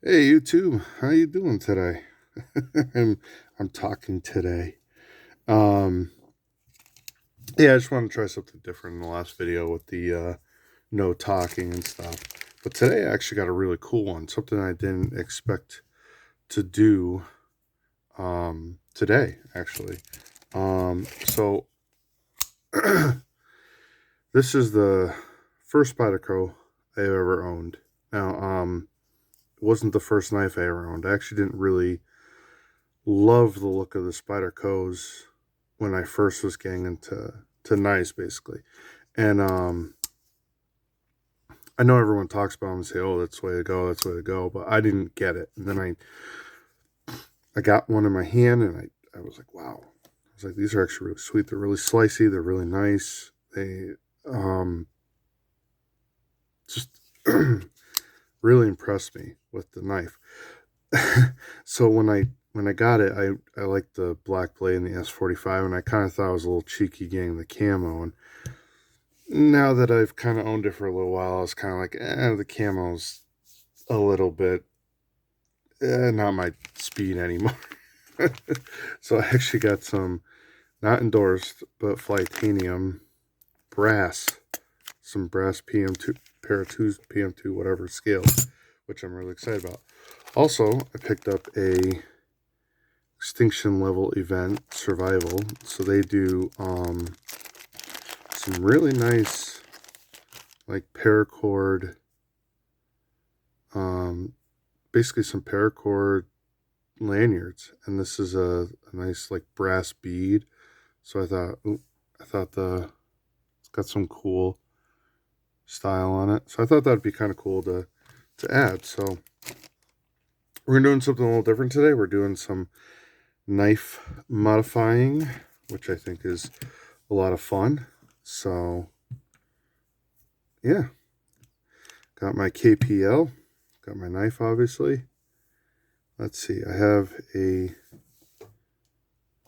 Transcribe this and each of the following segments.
Hey YouTube, how you doing today? I'm I'm talking today. Um yeah, I just want to try something different in the last video with the no talking and stuff. But today I actually got a really cool one, something I didn't expect to do today actually. So this is the first Spyderco I ever owned. Now, it wasn't the first knife I ever owned. I actually didn't really love the look of the Spydercos when I first was getting into knives, basically. And I know everyone talks about them and say, "Oh, that's the way to go, that's the way to go," but I didn't get it. And then I got one in my hand, and I was like, "Wow!" I was like, "These are actually really sweet. They're really slicey. They're really nice. They just really impressed me with the knife." So when I got it, I liked the black blade and the S45, and I kind of thought it was a little cheeky getting the camo. And now that I've kind of owned it for a little while, I was kind of like, the camo's a little bit not my speed anymore. So I actually got some, not endorsed, but Flytanium brass, some brass PM2, pair of twos, PM2, whatever scale, which I'm really excited about. Also, I picked up a extinction level event survival, so they do some really nice like paracord, basically some paracord lanyards, and this is a nice like brass bead. So I thought it's got some cool style on it, so I thought that'd be kind of cool to add. So we're doing something a little different today. We're doing some knife modifying, which I think is a lot of fun. So yeah, got my KPL, got my knife obviously. Let's see, I have a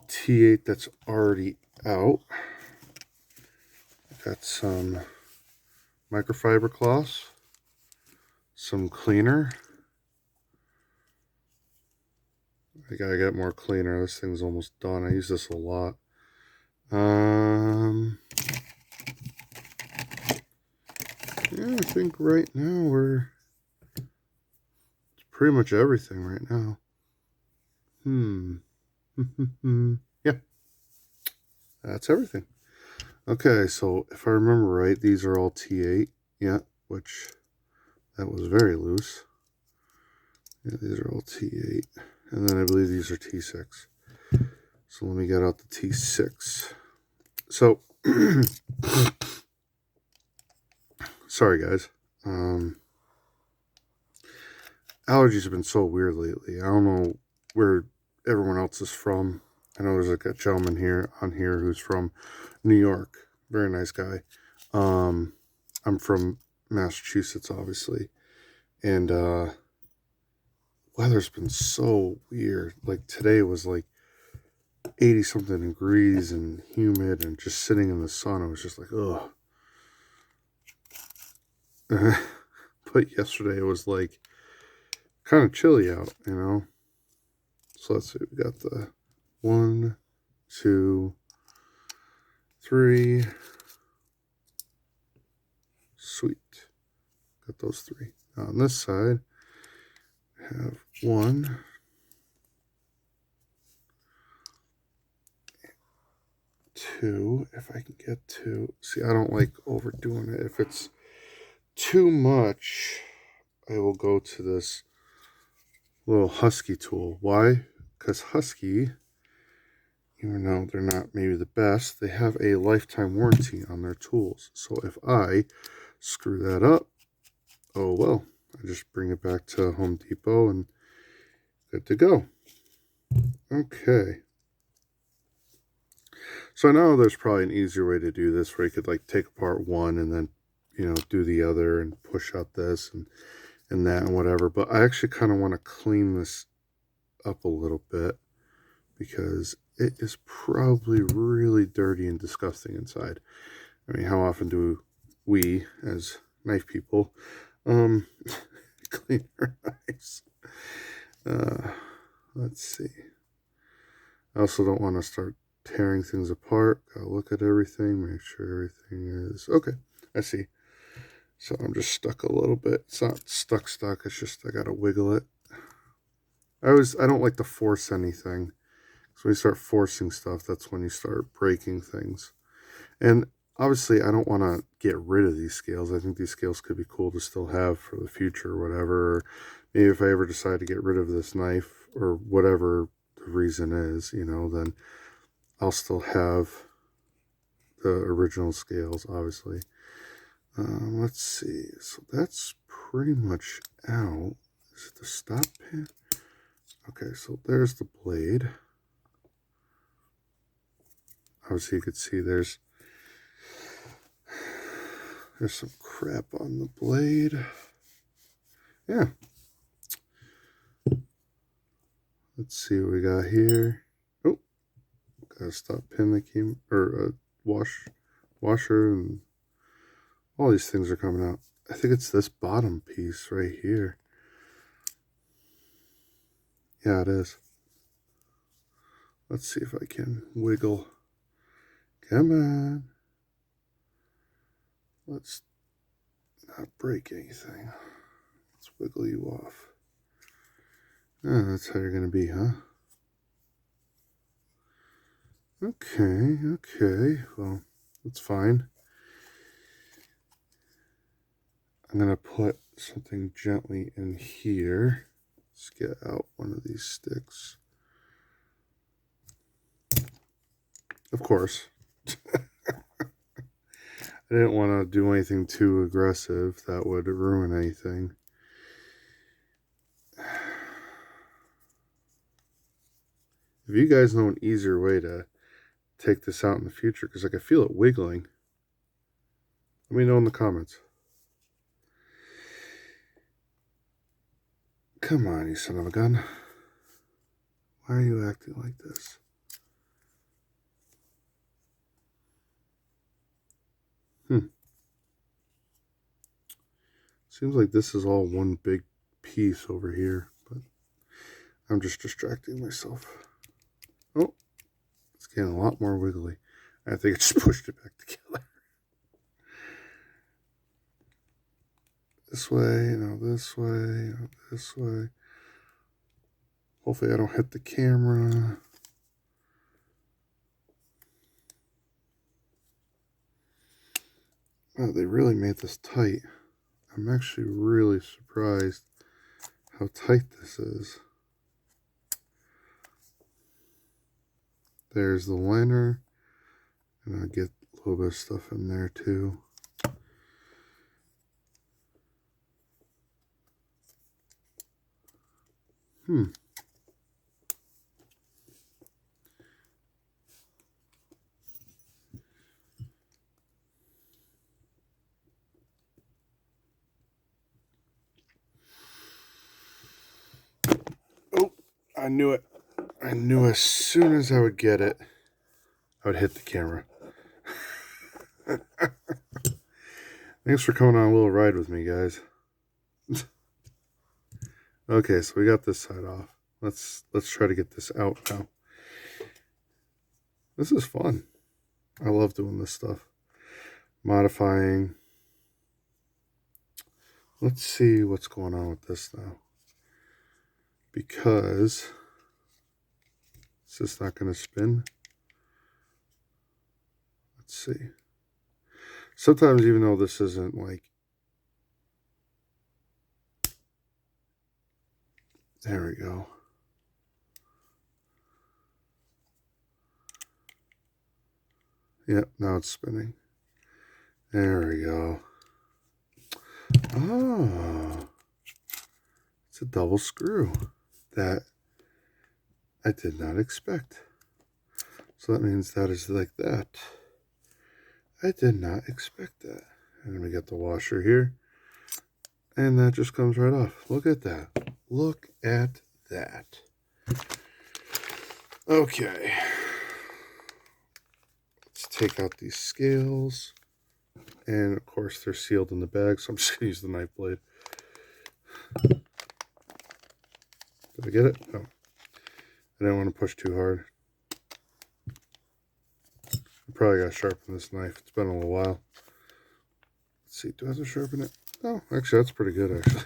T8 that's already out. Got some microfiber cloths, some cleaner. I gotta get more cleaner. This thing's almost done. I use this a lot. Yeah, I think right now it's pretty much everything right now. Yeah, that's everything. Okay, so if I remember right, these are all T8. Yeah, which that was very loose. Yeah, these are all T8. And then I believe these are T6. So let me get out the T6. So, sorry guys. Allergies have been so weird lately. I don't know where everyone else is from. I know there's like a gentleman here who's from New York. Very nice guy. I'm from Massachusetts, obviously. And weather's been so weird. Like today was like 80 something degrees and humid and just sitting in the sun. I was just like, ugh. But yesterday it was like kind of chilly out, you know. So let's see, we got the 1, 2, 3. Sweet. Got those 3. Now on this side, I have 1, 2. If I can get 2. See, I don't like overdoing it. If it's too much, I will go to this little Husky tool. Why? Because Husky, even though they're not maybe the best, they have a lifetime warranty on their tools. So if I screw that up, oh well. I just bring it back to Home Depot and good to go. Okay. So I know there's probably an easier way to do this where you could like take apart one and then, you know, do the other and push out this and that and whatever. But I actually kind of want to clean this up a little bit because it is probably really dirty and disgusting inside. I mean, how often do we as knife people clean our knives? Let's see. I also don't want to start tearing things apart. Gotta look at everything, make sure everything is okay. I see. So I'm just stuck a little bit. It's not stuck. It's just I gotta wiggle it. I don't like to force anything. So when you start forcing stuff, that's when you start breaking things. And obviously, I don't want to get rid of these scales. I think these scales could be cool to still have for the future or whatever. Or maybe if I ever decide to get rid of this knife or whatever the reason is, you know, then I'll still have the original scales, obviously. Let's see. So that's pretty much out. Is it the stop pin? Okay, so there's the blade. Obviously, you could see there's some crap on the blade. Yeah. Let's see what we got here. Oh, got a stop pin that came, or a washer, and all these things are coming out. I think it's this bottom piece right here. Yeah, it is. Let's see if I can wiggle. Come on. Let's not break anything. Let's wiggle you off. Oh, that's how you're going to be, huh? Okay. Well, that's fine. I'm going to put something gently in here. Let's get out one of these sticks. Of course. I didn't want to do anything too aggressive that would ruin anything. If you guys know an easier way to take this out in the future, because I can feel it wiggling, let me know in the comments. Come on, you son of a gun. Why are you acting like this? Seems like this is all one big piece over here, but I'm just distracting myself. Oh, it's getting a lot more wiggly. I think it just pushed it back together. This way, now this way, now this way. Hopefully I don't hit the camera. Oh, they really made this tight. I'm actually really surprised how tight this is. There's the liner, and I get a little bit of stuff in there too. Oh, I knew it. I knew as soon as I would get it, I would hit the camera. Thanks for coming on a little ride with me, guys. Okay, so we got this side off. Let's try to get this out now. This is fun. I love doing this stuff. Modifying. Let's see what's going on with this now. Because is this not going to spin? Let's see. Sometimes, even though this isn't like, there we go. Yep, now it's spinning. There we go. Oh, it's a double screw that I did not expect. So that means that is like that. I did not expect that. And then we got the washer here. And that just comes right off. Look at that. Look at that. Okay. Let's take out these scales. And of course they're sealed in the bag, so I'm just going to use the knife blade. Did I get it? No. I didn't want to push too hard. I probably got to sharpen this knife. It's been a little while. Let's see. Do I have to sharpen it? Oh, actually, that's pretty good, actually.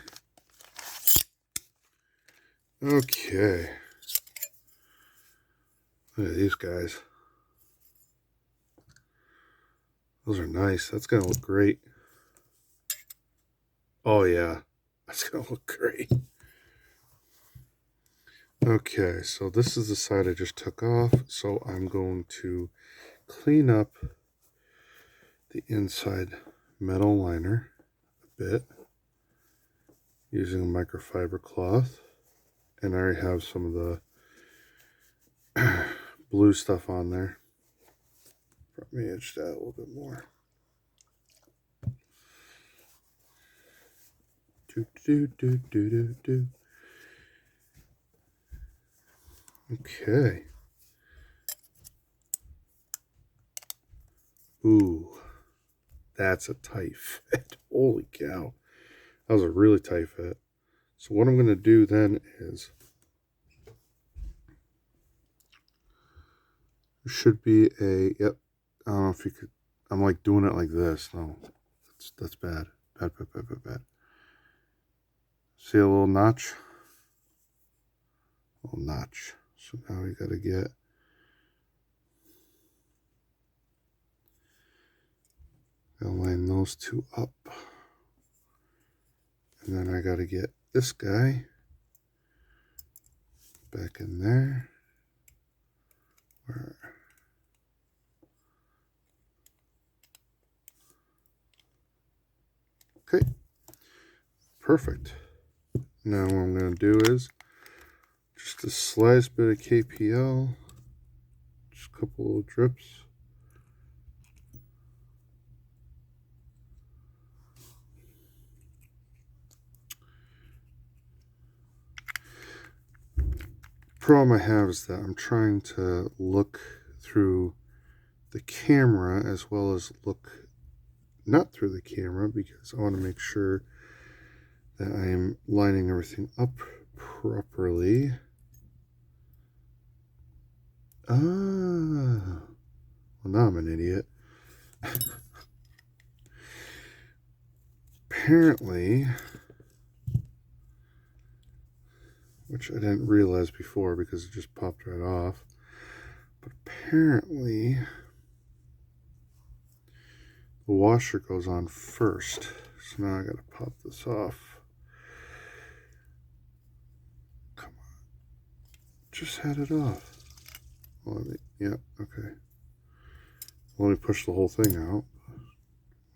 Okay. Look at these guys. Those are nice. That's going to look great. Oh, yeah. That's going to look great. Okay, so this is the side I just took off. So I'm going to clean up the inside metal liner a bit using a microfiber cloth. And I already have some of the blue stuff on there. Let me edge that a little bit more. Okay. Ooh, that's a tight fit. Holy cow. That was a really tight fit. So what I'm going to do then is, there should be a, yep, I don't know if you could, I'm like doing it like this. No, that's bad. Bad. See a little notch? A little notch. So now we got to get I'll line those two up. And then I got to get this guy back in there. Okay. Perfect. Now what I'm going to do is just a slice bit of KPL. Just a couple little drips. Problem I have is that I'm trying to look through the camera as well as look not through the camera, because I want to make sure that I am lining everything up properly. Well, now I'm an idiot. Apparently, which I didn't realize before because it just popped right off, but apparently the washer goes on first. So now I gotta pop this off. Come on. Just had it off. Well, yeah, okay. Let me push the whole thing out.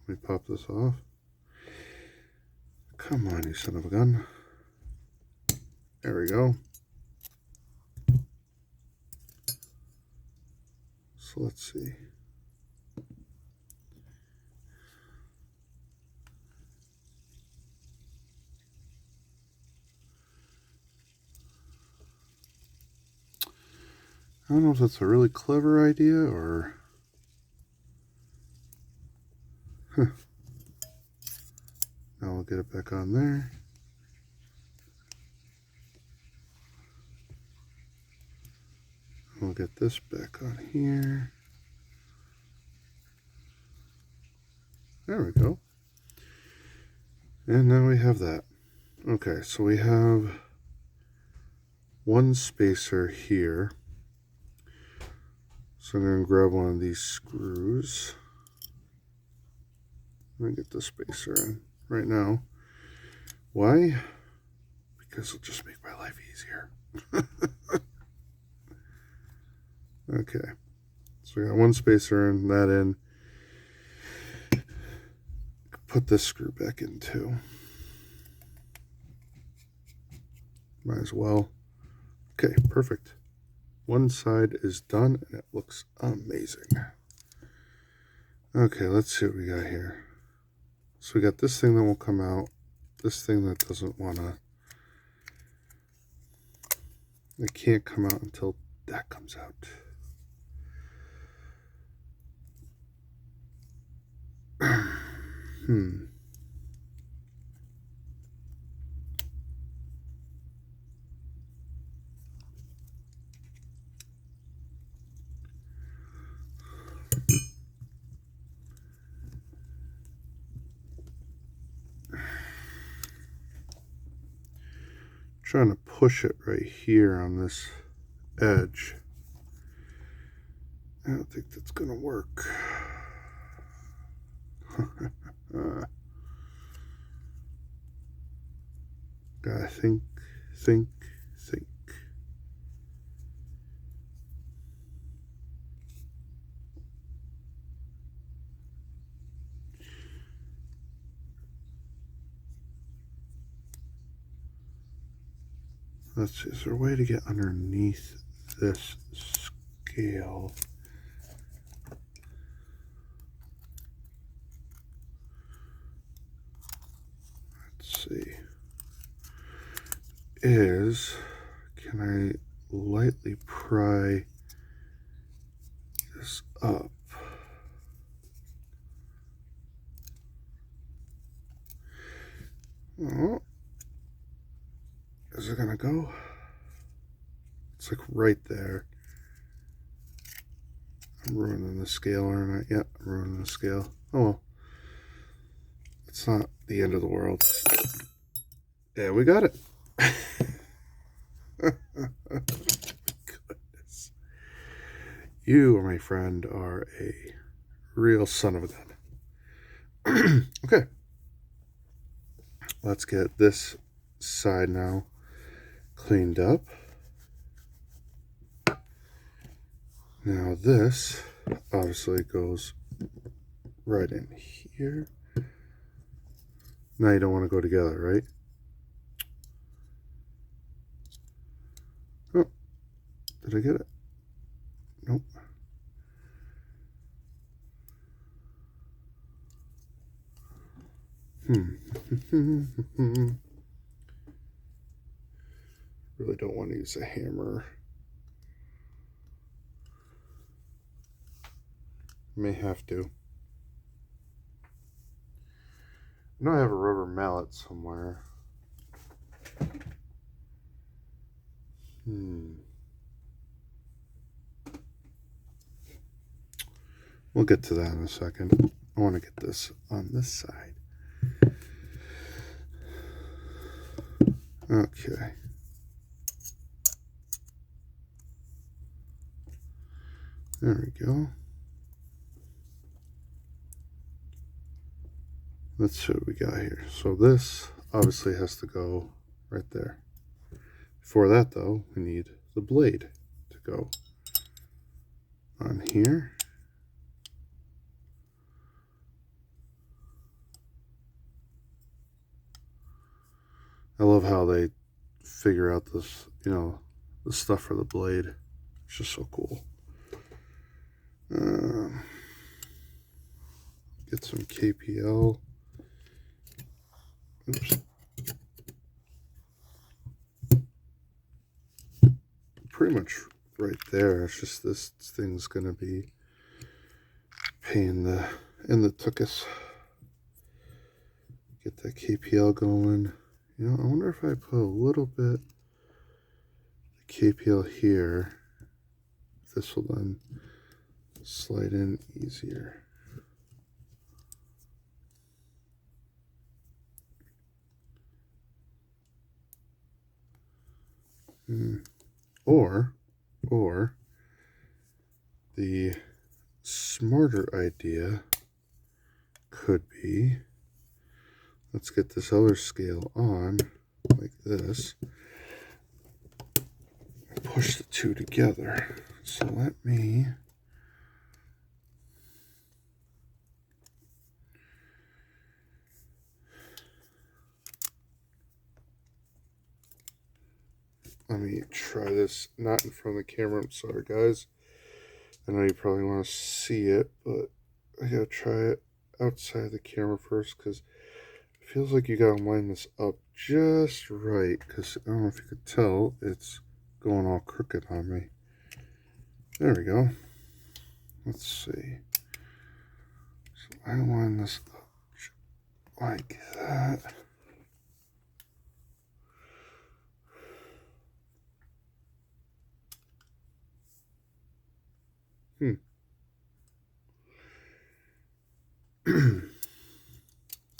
Let me pop this off. Come on, you son of a gun. There we go. So let's see. I don't know if that's a really clever idea or... Huh. Now we'll get it back on there. We'll get this back on here. There we go. And now we have that. Okay, so we have one spacer here. So I'm going to grab one of these screws. Let me get the spacer in right now. Why? Because it'll just make my life easier. Okay, so we got one spacer in, that in. Put this screw back in too. Might as well. Okay, perfect. One side is done and it looks amazing. Okay, let's see what we got here. So we got this thing that will come out, this thing that doesn't want to, it can't come out until that comes out. trying to push it right here on this edge. I don't think that's gonna work. Gotta think. Let's see, is there a way to get underneath this scale? Let's see. Can I lightly pry this up? Oh. Is it gonna go? It's like right there. I'm ruining the scale, aren't I? Yeah, I'm ruining the scale. Oh well. It's not the end of the world. Yeah, we got it. Goodness. You, my friend, are a real son of a gun. Okay. Let's get this side now cleaned up. Now this obviously goes right in here. Now you don't want to go together, right? Oh, did I get it? Nope. Really don't want to use a hammer. May have to. I know I have a rubber mallet somewhere. We'll get to that in a second. I want to get this on this side. Okay. There we go. Let's see what we got here. So this obviously has to go right there. For that though, we need the blade to go on here. I love how they figure out this, the stuff for the blade. It's just so cool. Get some KPL. Oops. Pretty much right there. It's just this thing's gonna be pain in the tuchus. Get that KPL going. I wonder if I put a little bit of KPL here, this will then slide in easier. Or the smarter idea could be, let's get this other scale on like this. Push the two together. So let me try this, not in front of the camera. I'm sorry guys, I know you probably want to see it, but I gotta try it outside the camera first because it feels like you gotta line this up just right, because I don't know if you could tell, it's going all crooked on me. There we go. Let's see. So I line this up like that.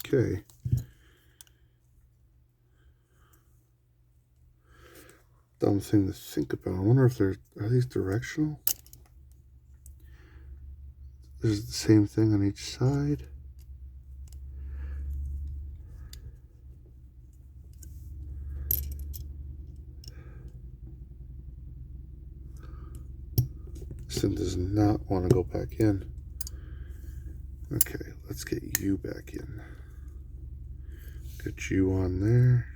Okay. dumb thing to think about. I wonder if are these directional? Is it the same thing on each side? This thing does not want to go back in. Okay, let's get you back in. Get you on there.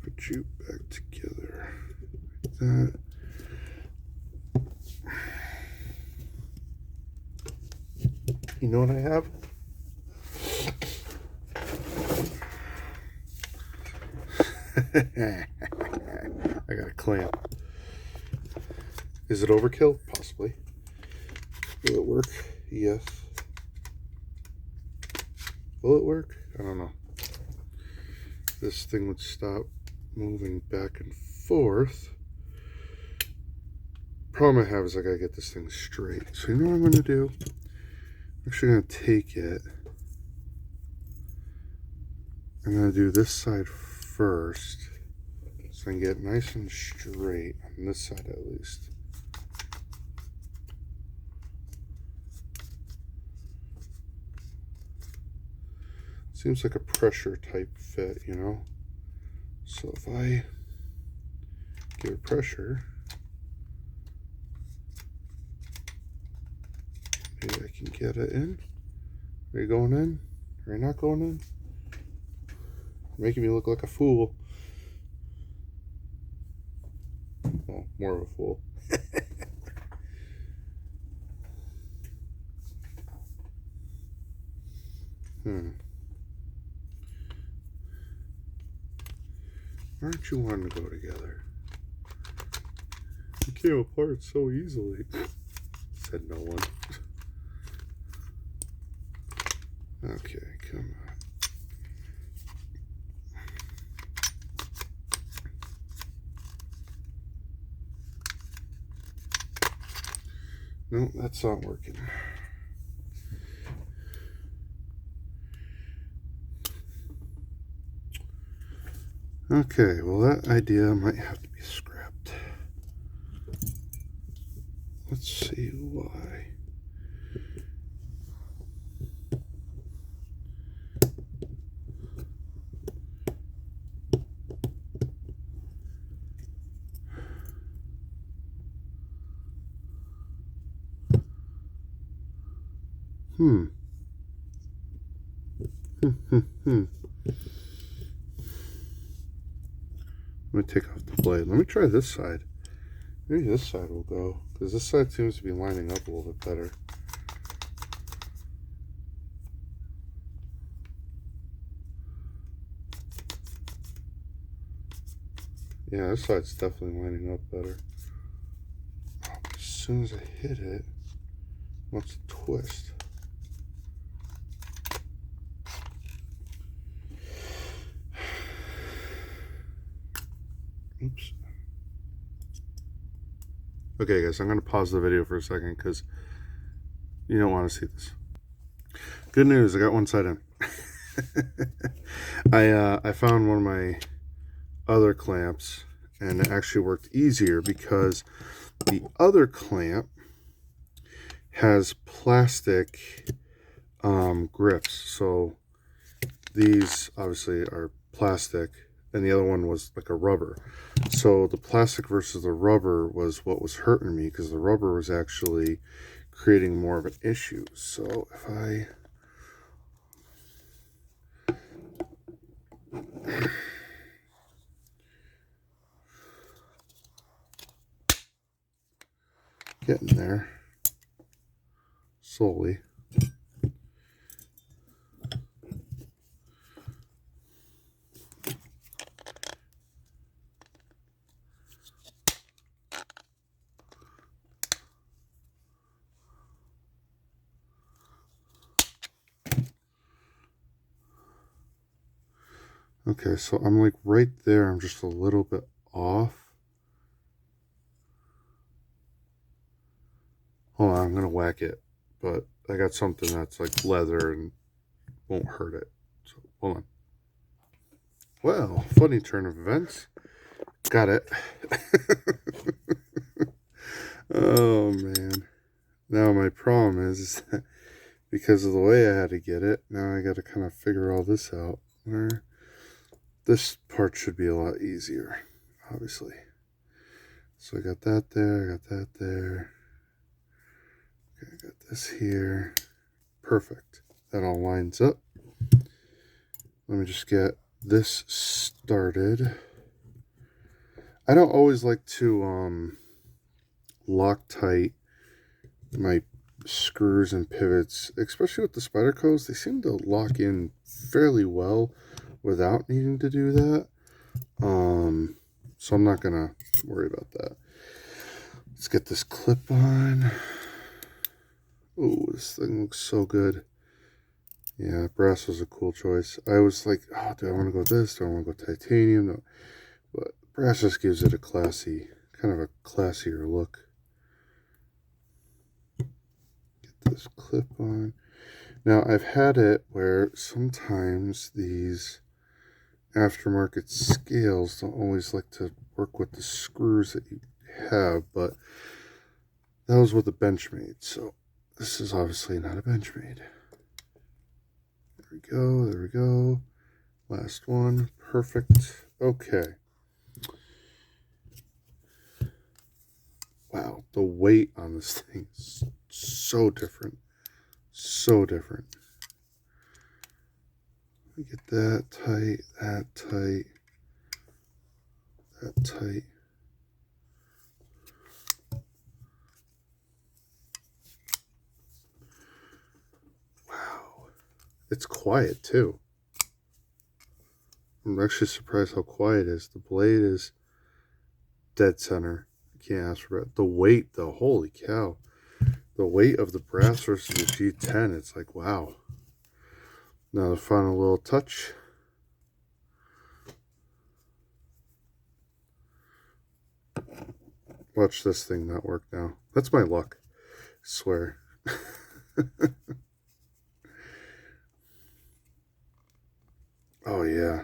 Put you back together. Like that. You know what I have? I got a clamp. Is it overkill? Possibly. Will it work? Yes. Will it work? I don't know. This thing would stop moving back and forth. Problem I have is I gotta get this thing straight. So you know what I'm gonna do? I'm actually gonna take it. I'm gonna do this side first, so I can get nice and straight on this side at least. Seems like a pressure type fit, you know? So if I give it pressure, maybe I can get it in. Are you going in? Are you not going in? You're making me look like a fool. Well, more of a fool. Aren't you wanting to go together? You came apart so easily. Said no one. Okay, come on. No, that's not working. Okay, well that idea might have to be scrapped. Let's see why. Let me take off the blade. Let me try this side. Maybe this side will go, because this side seems to be lining up a little bit better. Yeah, this side's definitely lining up better. Oh, as soon as I hit it, it wants to twist. Oops. Okay, guys, I'm going to pause the video for a second because you don't want to see this. Good news, I got one side in. I found one of my other clamps, and it actually worked easier because the other clamp has plastic grips. So these obviously are plastic, and the other one was like a rubber. So the plastic versus the rubber was what was hurting me, because the rubber was actually creating more of an issue. So if I get in there slowly. Okay, so I'm like right there. I'm just a little bit off. Hold on, I'm gonna whack it, but I got something that's like leather and won't hurt it. So hold on. Well, funny turn of events. Got it. Oh, man. Now my problem is that because of the way I had to get it, now I got to kind of figure all this out. Where this part should be a lot easier, obviously. So I got that there, I got that there. Okay, I got this here. Perfect. That all lines up. Let me just get this started. I don't always like to Loctite my screws and pivots, especially with the Spydercos. They seem to lock in fairly well without needing to do that. So I'm not gonna worry about that. Let's get this clip on. Oh, this thing looks so good. Yeah, brass was a cool choice. I was like, oh, do I want to go with this? Do I want to go titanium? No. But brass just gives it a classy, kind of a classier look. Get this clip on. Now, I've had it where sometimes these aftermarket scales don't always like to work with the screws that you have, but that was with a Benchmade, so this is obviously not a Benchmade. There we go, there we go. Last one, perfect. Okay. Wow, the weight on this thing is so different. So different. We get that tight, that tight, that tight. Wow. It's quiet too. I'm actually surprised how quiet it is. The blade is dead center. I can't ask for it. The weight though, holy cow. The weight of the brass versus the G10, it's like, wow. Now the final little touch. Watch this thing not work now. That's my luck. I swear. Oh yeah.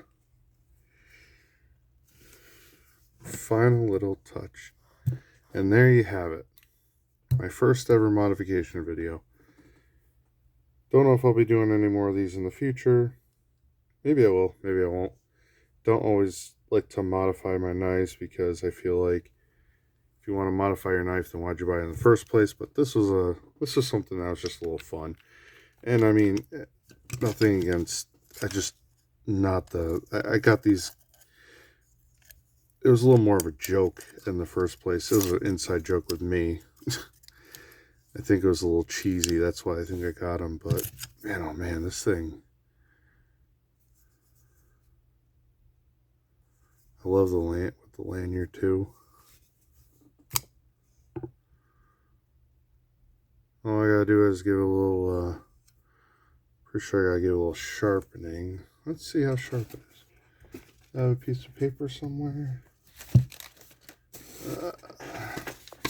Final little touch. And there you have it. My first ever modification video. Don't know if I'll be doing any more of these in the future. Maybe I will, maybe I won't. Don't always like to modify my knives because I feel like if you want to modify your knife, then why'd you buy it in the first place? But this was something that was just a little fun. And I mean, nothing against, I got these, it was a little more of a joke in the first place. It was an inside joke with me. I think it was a little cheesy. That's why I think I got them. But man, oh man, this thing. I love the lanyard too. All I gotta do is give it a little. Pretty sure I gotta give it a little sharpening. Let's see how sharp it is. I have a piece of paper somewhere.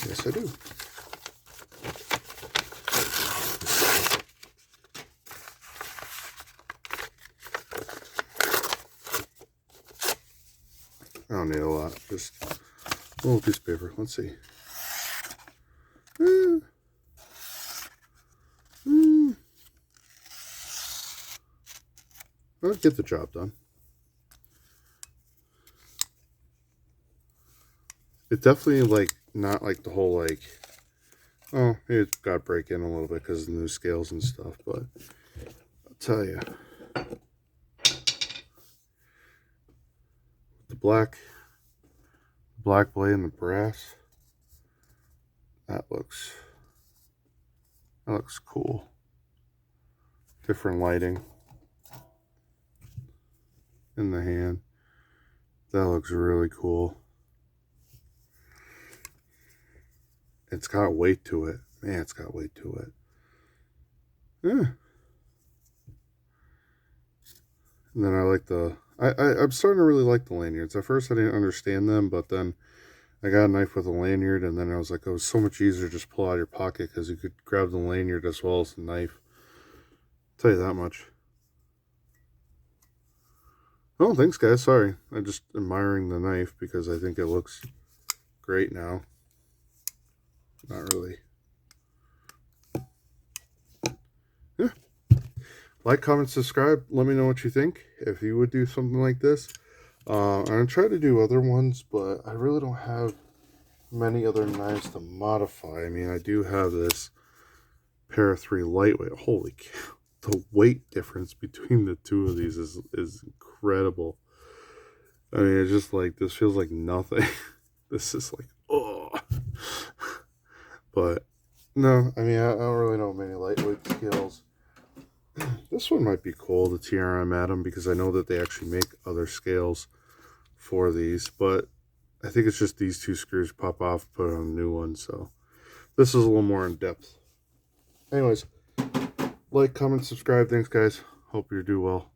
Yes, I do. I don't need a lot, just a little piece of paper. Let's see. I'll get the job done. It definitely, like, not like the whole, like, oh, maybe it's got to break in a little bit because of the new scales and stuff, but I'll tell you. The black blade and the brass, that looks cool. Different lighting in the hand. That looks really cool. It's got weight to it. Man, it's got weight to it. Yeah. And then I like I'm starting to really like the lanyards. At first I didn't understand them, but then I got a knife with a lanyard, and then I was like, oh, it was so much easier to just pull out of your pocket because you could grab the lanyard as well as the knife. I'll tell you that much. Oh, thanks, guys. Sorry. I'm just admiring the knife because I think it looks great now. Not really. Yeah. Like, comment, subscribe. Let me know what you think. If you would do something like this. I'm going to try to do other ones, but I really don't have many other knives to modify. I mean, I do have this Para 3 lightweight. Holy cow. The weight difference between the two of these is incredible. I mean, it's just like, this feels like nothing. This is like, oh. But, no, I mean, I don't really know many lightweight scales. This one might be cool, the TRM Atom, because I know that they actually make other scales for these. But I think it's just these two screws pop off, put on a new one. So, this is a little more in depth. Anyways, like, comment, subscribe. Thanks, guys. Hope you do well.